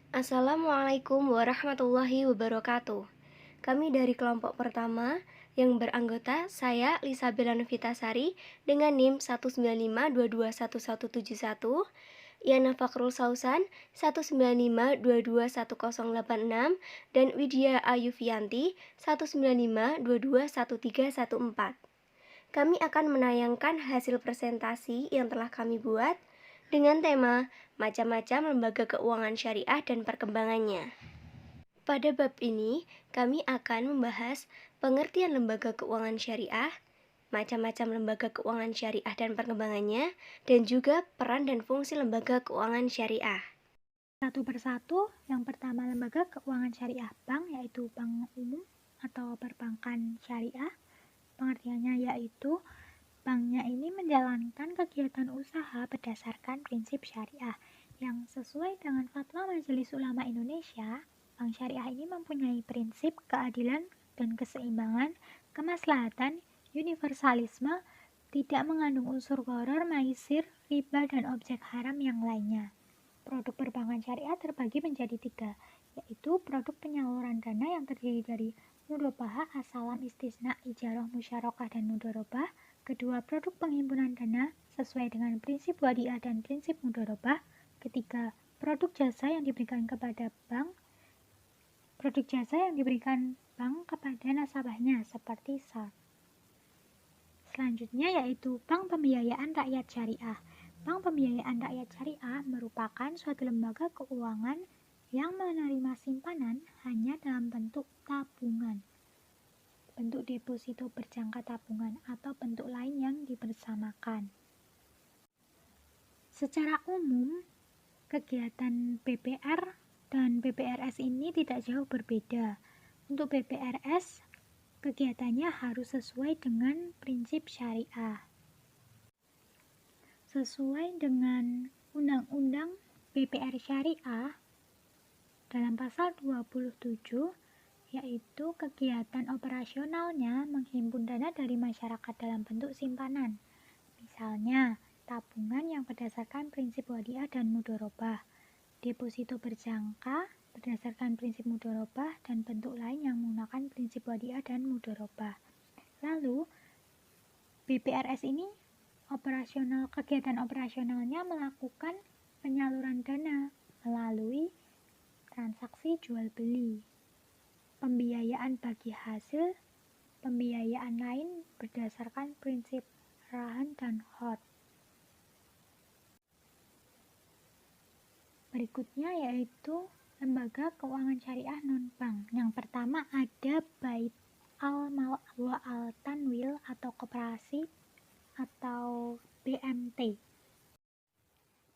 Assalamualaikum warahmatullahi wabarakatuh. Kami dari kelompok pertama yang beranggota saya Lisa Belanevitasari dengan NIM 195221171, Yana Fakrul Sausan 195221086, dan Widya Ayuvianti 195221314. Kami akan menayangkan hasil presentasi yang telah kami buat dengan tema macam-macam lembaga keuangan syariah dan perkembangannya. Pada bab ini, kami akan membahas pengertian lembaga keuangan syariah, macam-macam lembaga keuangan syariah dan perkembangannya, dan juga peran dan fungsi lembaga keuangan syariah. Satu persatu, yang pertama lembaga keuangan syariah bank, yaitu bank umum atau perbankan syariah. Pengertiannya yaitu banknya ini menjalankan kegiatan usaha berdasarkan prinsip syariah yang sesuai dengan fatwa Majelis Ulama Indonesia. Bank syariah ini mempunyai prinsip keadilan dan keseimbangan, kemaslahatan, universalisme, tidak mengandung unsur gharar, maisir, riba, dan objek haram yang lainnya. Produk perbankan syariah terbagi menjadi 3, yaitu produk penyaluran dana yang terdiri dari mudhofah, asalam, istisna, ijarah, musyarakah, dan mudharabah. Kedua, produk penghimpunan dana sesuai dengan prinsip wadiah dan prinsip mudharabah. Ketiga, produk jasa yang diberikan kepada bank. Produk jasa yang diberikan bank kepada nasabahnya seperti SAR. Selanjutnya yaitu bank pembiayaan rakyat syariah. Bank pembiayaan rakyat syariah merupakan suatu lembaga keuangan yang menerima simpanan hanya dalam bentuk tabungan, bentuk deposito berjangka tabungan, atau bentuk lain yang dibersamakan. Secara umum, kegiatan BPR dan BPRS ini tidak jauh berbeda. Untuk BPRS, kegiatannya harus sesuai dengan prinsip syariah. Sesuai dengan Undang-Undang BPR Syariah, dalam pasal 27, yaitu kegiatan operasionalnya menghimpun dana dari masyarakat dalam bentuk simpanan. Misalnya, tabungan yang berdasarkan prinsip wadiah dan mudharabah, deposito berjangka berdasarkan prinsip mudharabah, dan bentuk lain yang menggunakan prinsip wadiah dan mudharabah. Lalu, BPRS ini kegiatan operasionalnya melakukan penyaluran dana melalui transaksi jual beli, pembiayaan bagi hasil, pembiayaan lain berdasarkan prinsip rahan dan hot. Berikutnya yaitu lembaga keuangan syariah non-bank. Yang pertama ada Bait al-Mal wa al-Tanwil atau koperasi atau BMT.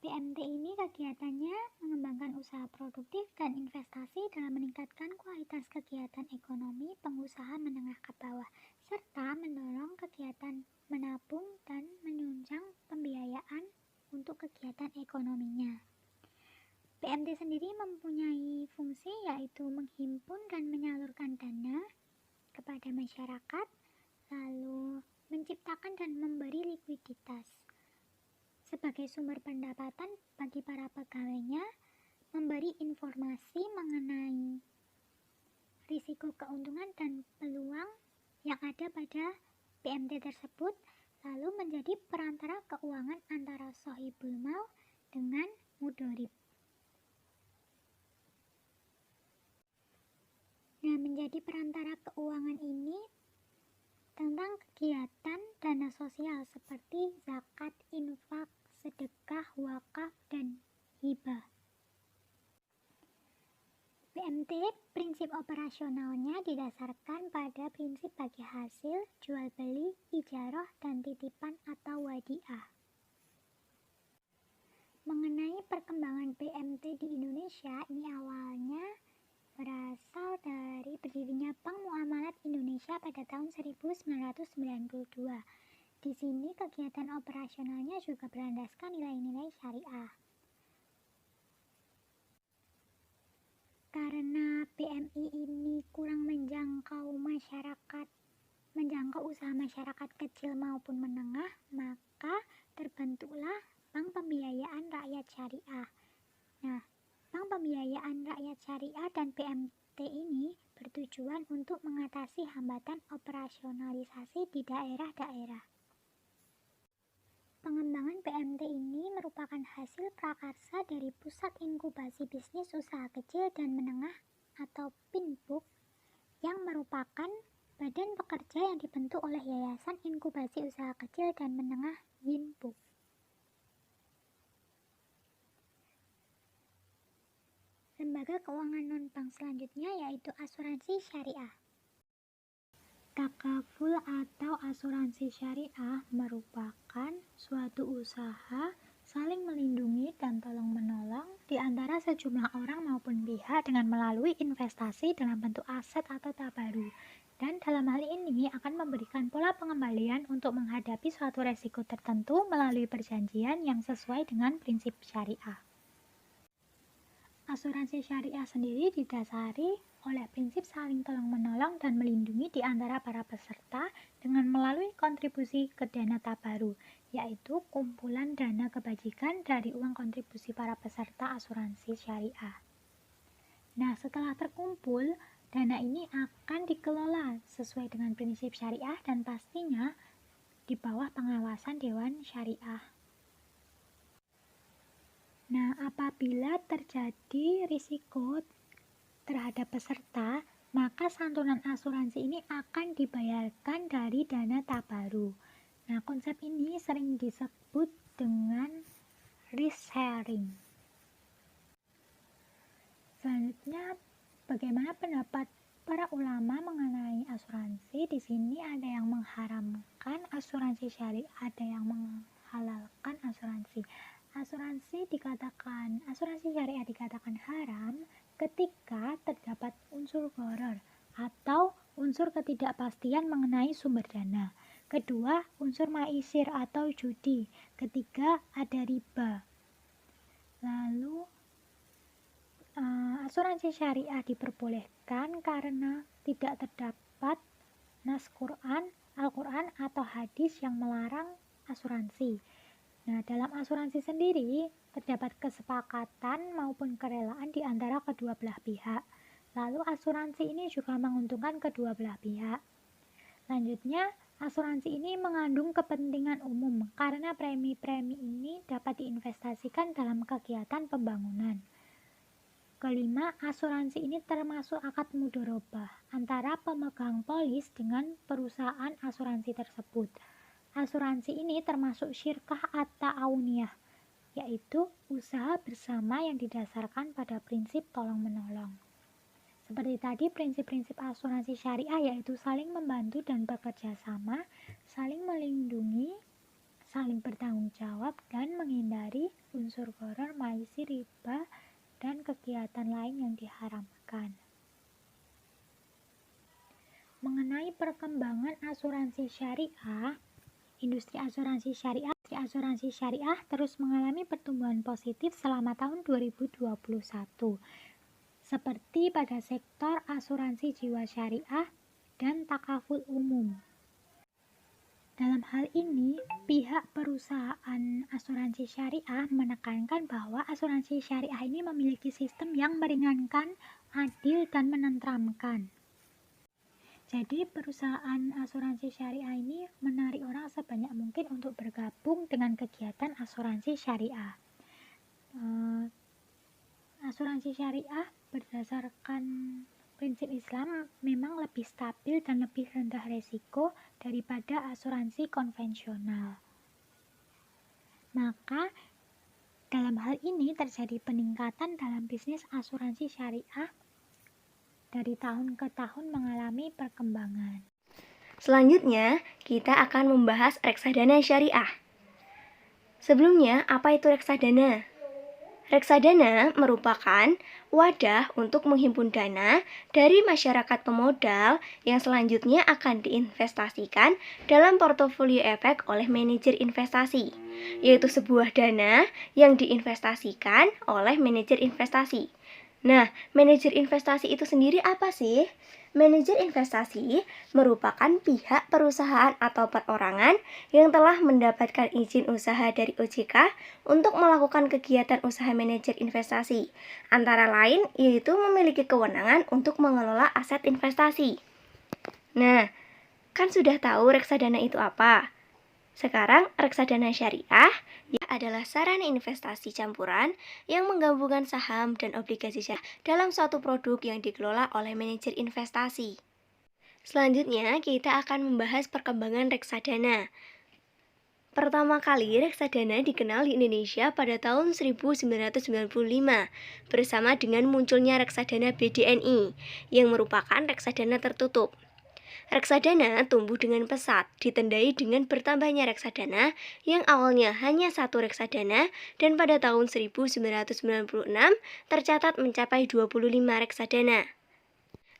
BMT ini kegiatannya mengembangkan usaha produktif dan investasi dalam meningkatkan kualitas kegiatan ekonomi pengusaha menengah ke bawah, serta mendorong kegiatan menabung dan menunjang pembiayaan untuk kegiatan ekonominya. BMT sendiri mempunyai fungsi yaitu menghimpun dan menyalurkan dana kepada masyarakat, lalu menciptakan dan memberi likuiditas sebagai sumber pendapatan bagi para pegawainya, memberi informasi mengenai risiko keuntungan dan peluang yang ada pada BMT tersebut, lalu menjadi perantara keuangan antara sohibul mal dengan mudorib. Nah, menjadi perantara keuangan ini tentang kegiatan dana sosial seperti zakat, infak, sedekah, wakaf, dan hibah. BMT prinsip operasionalnya didasarkan pada prinsip bagi hasil, jual beli, ijarah, dan titipan atau wadiah. Mengenai perkembangan BMT di Indonesia, ini awalnya berasal dari berdirinya Bank Muamalat Indonesia pada tahun 1992. Di sini kegiatan operasionalnya juga berlandaskan nilai-nilai syariah. Karena BMI ini kurang menjangkau usaha masyarakat kecil maupun menengah, maka terbentuklah Bank Pembiayaan Rakyat Syariah. Nah, Bank Pembiayaan rakyat syariah dan PMT ini bertujuan untuk mengatasi hambatan operasionalisasi di daerah-daerah. Pengembangan PMT ini merupakan hasil prakarsa dari Pusat Inkubasi Bisnis Usaha Kecil dan Menengah atau PINBUK yang merupakan badan pekerja yang dibentuk oleh Yayasan Inkubasi Usaha Kecil dan Menengah YINBUK. Lembaga keuangan non-bank selanjutnya yaitu asuransi syariah. Takaful atau asuransi syariah merupakan suatu usaha saling melindungi dan tolong-menolong di antara sejumlah orang maupun pihak dengan melalui investasi dalam bentuk aset atau tabaru. Dan dalam hal ini akan memberikan pola pengembalian untuk menghadapi suatu resiko tertentu melalui perjanjian yang sesuai dengan prinsip syariah. Asuransi syariah sendiri didasari oleh prinsip saling tolong-menolong dan melindungi di antara para peserta dengan melalui kontribusi ke dana tabaru, yaitu kumpulan dana kebajikan dari uang kontribusi para peserta asuransi syariah. Nah, setelah terkumpul, dana ini akan dikelola sesuai dengan prinsip syariah dan pastinya di bawah pengawasan Dewan Syariah. Nah, apabila terjadi risiko terhadap peserta, maka santunan asuransi ini akan dibayarkan dari dana tabaru. Nah, konsep ini sering disebut dengan risk sharing. Selanjutnya, bagaimana pendapat para ulama mengenai asuransi? Di sini ada yang mengharamkan asuransi syariah, ada yang menghalalkan asuransi. Asuransi syariah dikatakan haram ketika terdapat unsur gharar atau unsur ketidakpastian mengenai sumber dana. Kedua, unsur maisir atau judi. Ketiga, ada riba. Lalu, asuransi syariah diperbolehkan karena tidak terdapat nas Al-Quran atau hadis yang melarang asuransi. Nah, dalam asuransi sendiri terdapat kesepakatan maupun kerelaan di antara kedua belah pihak. Lalu asuransi ini juga menguntungkan kedua belah pihak. Selanjutnya, asuransi ini mengandung kepentingan umum karena premi-premi ini dapat diinvestasikan dalam kegiatan pembangunan. Kelima, asuransi ini termasuk akad mudharabah antara pemegang polis dengan perusahaan asuransi tersebut. Asuransi ini termasuk syirkah at-ta'awuniyah, yaitu usaha bersama yang didasarkan pada prinsip tolong-menolong. Seperti tadi, prinsip-prinsip asuransi syariah yaitu saling membantu dan bekerja sama, saling melindungi, saling bertanggung jawab, dan menghindari unsur gharar, maisir, riba, dan kegiatan lain yang diharamkan. Mengenai perkembangan asuransi syariah, industri asuransi syariah terus mengalami pertumbuhan positif selama tahun 2021, seperti pada sektor asuransi jiwa syariah dan takaful umum. Dalam hal ini, pihak perusahaan asuransi syariah menekankan bahwa asuransi syariah ini memiliki sistem yang meringankan, adil, dan menenteramkan. Jadi perusahaan asuransi syariah ini menarik orang sebanyak mungkin untuk bergabung dengan kegiatan asuransi syariah. Asuransi syariah berdasarkan prinsip Islam memang lebih stabil dan lebih rendah resiko daripada asuransi konvensional. Maka dalam hal ini terjadi peningkatan dalam bisnis asuransi syariah dari tahun ke tahun mengalami perkembangan. Selanjutnya, kita akan membahas reksadana syariah. Sebelumnya, apa itu reksadana? Reksadana merupakan wadah untuk menghimpun dana dari masyarakat pemodal yang selanjutnya akan diinvestasikan dalam portofolio efek oleh manajer investasi, yaitu sebuah dana yang diinvestasikan oleh manajer investasi. Nah, manajer investasi itu sendiri apa sih? Manajer investasi merupakan pihak perusahaan atau perorangan yang telah mendapatkan izin usaha dari OJK untuk melakukan kegiatan usaha manajer investasi. Antara lain, yaitu memiliki kewenangan untuk mengelola aset investasi. Nah, kan sudah tahu reksadana itu apa? Sekarang, reksadana syariah adalah sarana investasi campuran yang menggabungkan saham dan obligasi syariah dalam suatu produk yang dikelola oleh manajer investasi. Selanjutnya, kita akan membahas perkembangan reksadana. Pertama kali reksadana dikenal di Indonesia pada tahun 1995 bersama dengan munculnya reksadana BDNI yang merupakan reksadana tertutup. Reksadana tumbuh dengan pesat, ditandai dengan bertambahnya reksadana yang awalnya hanya satu reksadana dan pada tahun 1996 tercatat mencapai 25 reksadana.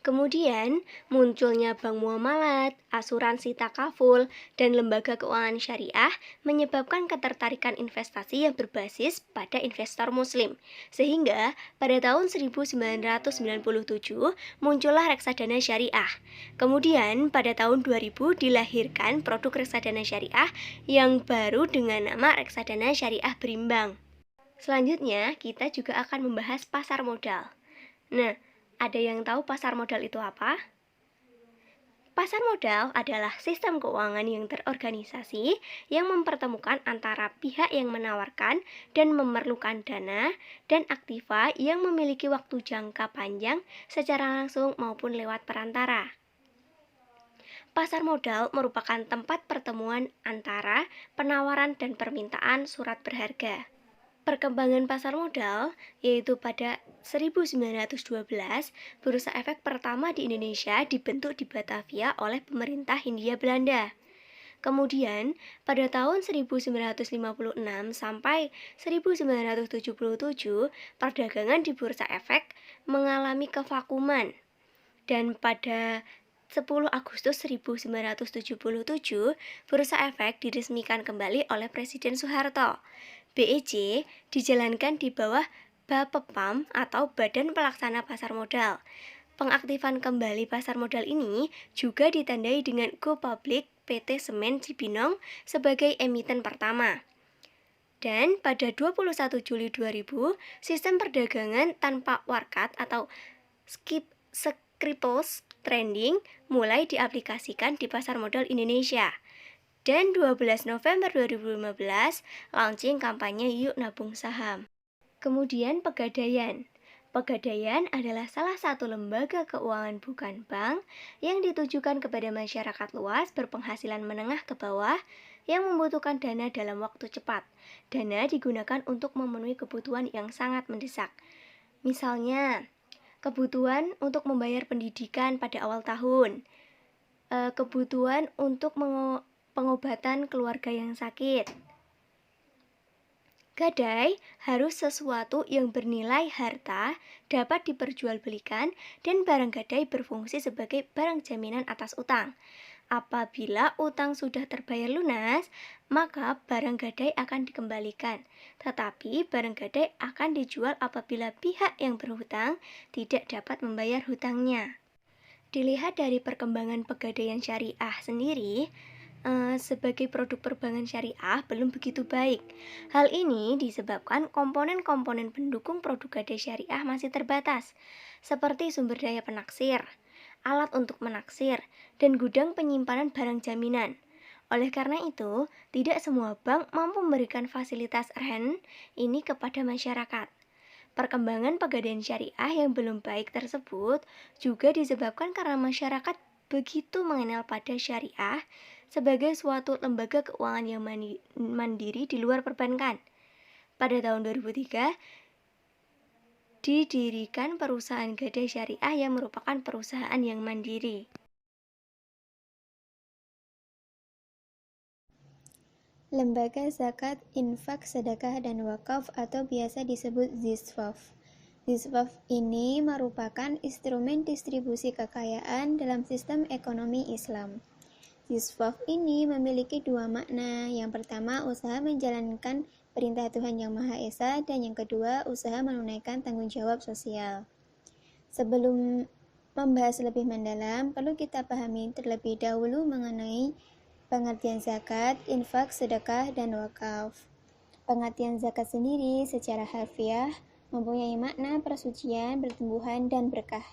Kemudian munculnya bank muamalat, asuransi takaful, dan lembaga keuangan syariah menyebabkan ketertarikan investasi yang berbasis pada investor muslim. Sehingga pada tahun 1997 muncullah reksadana syariah. Kemudian pada tahun 2000 dilahirkan produk reksadana syariah yang baru dengan nama reksadana syariah berimbang. Selanjutnya kita juga akan membahas pasar modal. Nah, ada yang tahu pasar modal itu apa? Pasar modal adalah sistem keuangan yang terorganisasi yang mempertemukan antara pihak yang menawarkan dan memerlukan dana dan aktiva yang memiliki waktu jangka panjang secara langsung maupun lewat perantara. Pasar modal merupakan tempat pertemuan antara penawaran dan permintaan surat berharga. Perkembangan pasar modal, yaitu pada 1912, Bursa Efek pertama di Indonesia dibentuk di Batavia oleh pemerintah Hindia Belanda. Kemudian, pada tahun 1956 sampai 1977, perdagangan di Bursa Efek mengalami kevakuman. Dan pada 10 Agustus 1977, Bursa Efek diresmikan kembali oleh Presiden Soeharto. BEC dijalankan di bawah Bapepam atau Badan Pelaksana Pasar Modal. Pengaktifan kembali pasar modal ini juga ditandai dengan Go Public PT Semen Cibinong sebagai emiten pertama. Dan pada 21 Juli 2000, sistem perdagangan tanpa warkat atau securities trading mulai diaplikasikan di pasar modal Indonesia. Dan 12 November 2015, launching kampanye Yuk Nabung Saham. Kemudian Pegadaian. Pegadaian adalah salah satu lembaga keuangan bukan bank yang ditujukan kepada masyarakat luas berpenghasilan menengah ke bawah yang membutuhkan dana dalam waktu cepat. Dana digunakan untuk memenuhi kebutuhan yang sangat mendesak. Misalnya, kebutuhan untuk membayar pendidikan pada awal tahun, kebutuhan untuk pengobatan keluarga yang sakit. Gadai harus sesuatu yang bernilai harta, dapat diperjualbelikan, dan barang gadai berfungsi sebagai barang jaminan atas utang. Apabila utang sudah terbayar lunas, maka barang gadai akan dikembalikan. Tetapi barang gadai akan dijual apabila pihak yang berhutang tidak dapat membayar hutangnya. Dilihat dari perkembangan pegadaian syariah sendiri, sebagai produk perbankan syariah belum begitu baik. Hal ini disebabkan komponen-komponen pendukung produk gadai syariah masih terbatas, seperti sumber daya penaksir, alat untuk menaksir, dan gudang penyimpanan barang jaminan. Oleh karena itu, tidak semua bank mampu memberikan fasilitas RHEN ini kepada masyarakat. Perkembangan pegadaian syariah yang belum baik tersebut juga disebabkan karena masyarakat begitu mengenal pada syariah sebagai suatu lembaga keuangan yang mandiri di luar perbankan. Pada tahun 2003, didirikan perusahaan gadai syariah yang merupakan perusahaan yang mandiri. Lembaga zakat, infak, sedekah, dan wakaf atau biasa disebut ZISWAF. ZISWAF ini merupakan instrumen distribusi kekayaan dalam sistem ekonomi Islam. ZISWAF ini memiliki dua makna. Yang pertama, usaha menjalankan perintah Tuhan Yang Maha Esa, dan yang kedua, usaha menunaikan tanggung jawab sosial. Sebelum membahas lebih mendalam, perlu kita pahami terlebih dahulu mengenai pengertian zakat, infak, sedekah, dan wakaf. Pengertian zakat sendiri secara harfiah mempunyai makna persucian, pertumbuhan, dan berkah.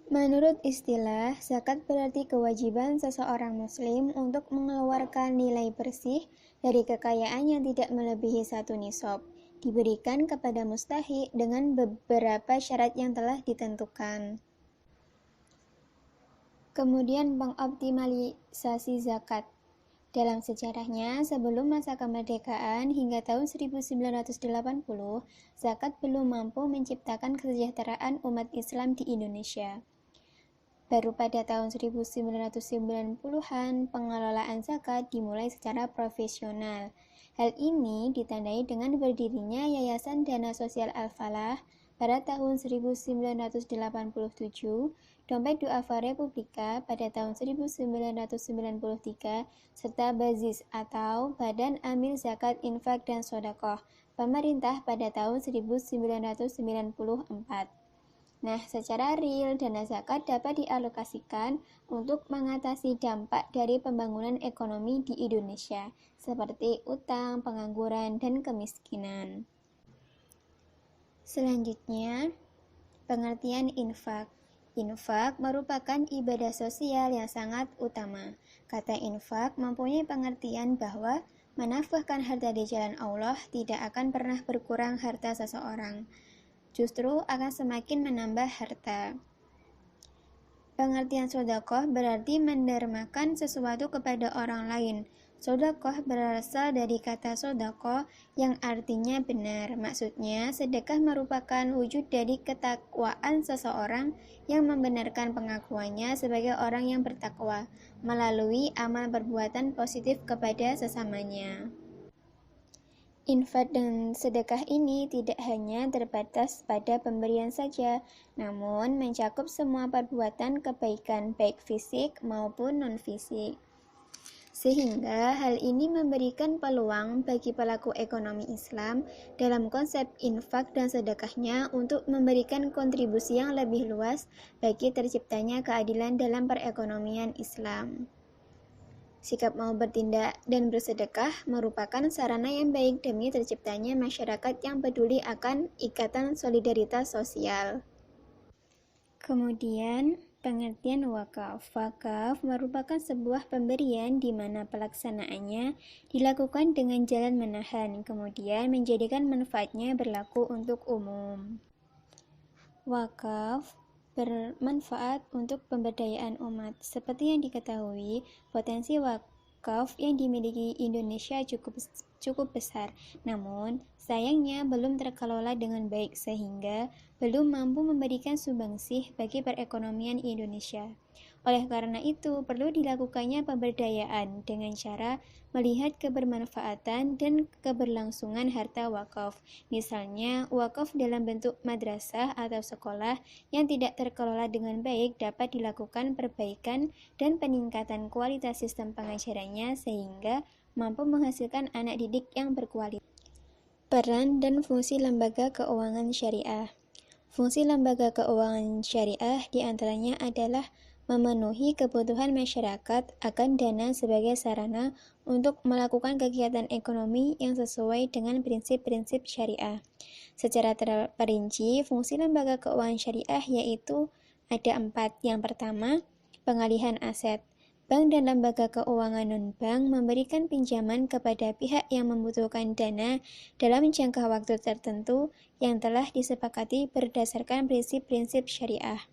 Menurut istilah, zakat berarti kewajiban seseorang muslim untuk mengeluarkan nilai bersih dari kekayaan yang tidak melebihi 1 nisab, diberikan kepada mustahik dengan beberapa syarat yang telah ditentukan. Kemudian pengoptimalisasi zakat. Dalam sejarahnya, sebelum masa kemerdekaan hingga tahun 1980, zakat belum mampu menciptakan kesejahteraan umat Islam di Indonesia. Baru pada tahun 1990-an, pengelolaan zakat dimulai secara profesional. Hal ini ditandai dengan berdirinya Yayasan Dana Sosial Al-Falah pada tahun 1987, Dompet Duafa Republika pada tahun 1993, serta Bazis atau Badan Amil Zakat Infak dan Sodakoh pemerintah pada tahun 1994. Nah, secara real, dana zakat dapat dialokasikan untuk mengatasi dampak dari pembangunan ekonomi di Indonesia, seperti utang, pengangguran, dan kemiskinan. Selanjutnya, pengertian infak. Infak merupakan ibadah sosial yang sangat utama. Kata infak mempunyai pengertian bahwa menafkahkan harta di jalan Allah tidak akan pernah berkurang harta seseorang. Justru akan semakin menambah harta. Pengertian sodakoh berarti mendermakan sesuatu kepada orang lain. Sodakoh berasal dari kata sodako yang artinya benar. Maksudnya, sedekah merupakan wujud dari ketakwaan seseorang yang membenarkan pengakuannya sebagai orang yang bertakwa melalui amal perbuatan positif kepada sesamanya. Infak dan sedekah ini tidak hanya terbatas pada pemberian saja, namun mencakup semua perbuatan kebaikan baik fisik maupun non-fisik. Sehingga hal ini memberikan peluang bagi pelaku ekonomi Islam dalam konsep infak dan sedekahnya untuk memberikan kontribusi yang lebih luas bagi terciptanya keadilan dalam perekonomian Islam. Sikap mau bertindak dan bersedekah merupakan sarana yang baik demi terciptanya masyarakat yang peduli akan ikatan solidaritas sosial. Kemudian, pengertian wakaf. Wakaf merupakan sebuah pemberian di mana pelaksanaannya dilakukan dengan jalan menahan, kemudian menjadikan manfaatnya berlaku untuk umum. Wakaf bermanfaat untuk pemberdayaan umat. Seperti yang diketahui, potensi wakaf yang dimiliki Indonesia cukup besar. Namun, sayangnya belum terkelola dengan baik sehingga belum mampu memberikan sumbangsih bagi perekonomian Indonesia. Oleh karena itu, perlu dilakukannya pemberdayaan dengan cara melihat kebermanfaatan dan keberlangsungan harta wakaf. Misalnya, wakaf dalam bentuk madrasah atau sekolah yang tidak terkelola dengan baik dapat dilakukan perbaikan dan peningkatan kualitas sistem pengajarannya sehingga mampu menghasilkan anak didik yang berkualitas. Peran dan fungsi lembaga keuangan syariah. Fungsi lembaga keuangan syariah diantaranya adalah memenuhi kebutuhan masyarakat akan dana sebagai sarana untuk melakukan kegiatan ekonomi yang sesuai dengan prinsip-prinsip syariah. Secara terperinci, fungsi lembaga keuangan syariah yaitu ada 4. Yang pertama, pengalihan aset. Bank dan lembaga keuangan non-bank memberikan pinjaman kepada pihak yang membutuhkan dana dalam jangka waktu tertentu yang telah disepakati berdasarkan prinsip-prinsip syariah.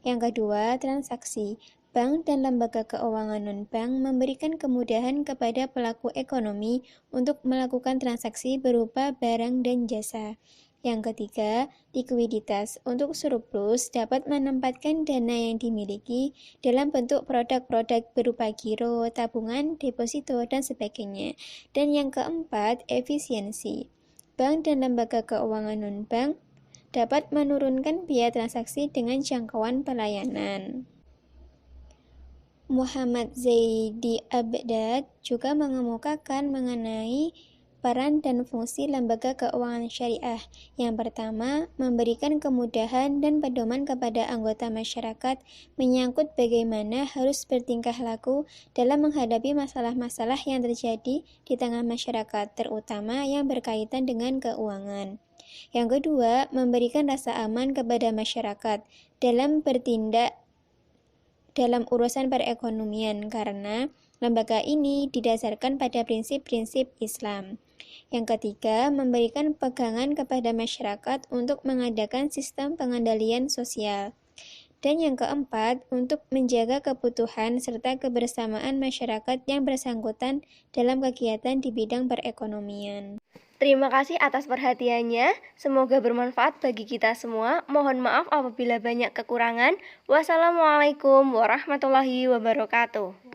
Yang kedua, transaksi. Bank dan lembaga keuangan non-bank memberikan kemudahan kepada pelaku ekonomi untuk melakukan transaksi berupa barang dan jasa. Yang ketiga, likuiditas. Untuk surplus dapat menempatkan dana yang dimiliki dalam bentuk produk-produk berupa giro, tabungan, deposito, dan sebagainya. Dan yang keempat, efisiensi. Bank dan lembaga keuangan non-bank dapat menurunkan biaya transaksi dengan jangkauan pelayanan. Muhammad Zaidi Abdad juga mengemukakan mengenai peran dan fungsi lembaga keuangan syariah. Yang pertama, memberikan kemudahan dan pedoman kepada anggota masyarakat menyangkut bagaimana harus bertingkah laku dalam menghadapi masalah-masalah yang terjadi di tengah masyarakat, terutama yang berkaitan dengan keuangan. Yang kedua, memberikan rasa aman kepada masyarakat dalam bertindak dalam urusan perekonomian karena lembaga ini didasarkan pada prinsip-prinsip Islam. Yang ketiga, memberikan pegangan kepada masyarakat untuk mengadakan sistem pengendalian sosial. Dan yang keempat, untuk menjaga kebutuhan serta kebersamaan masyarakat yang bersangkutan dalam kegiatan di bidang perekonomian. Terima kasih atas perhatiannya. Semoga bermanfaat bagi kita semua. Mohon maaf apabila banyak kekurangan. Wassalamualaikum warahmatullahi wabarakatuh.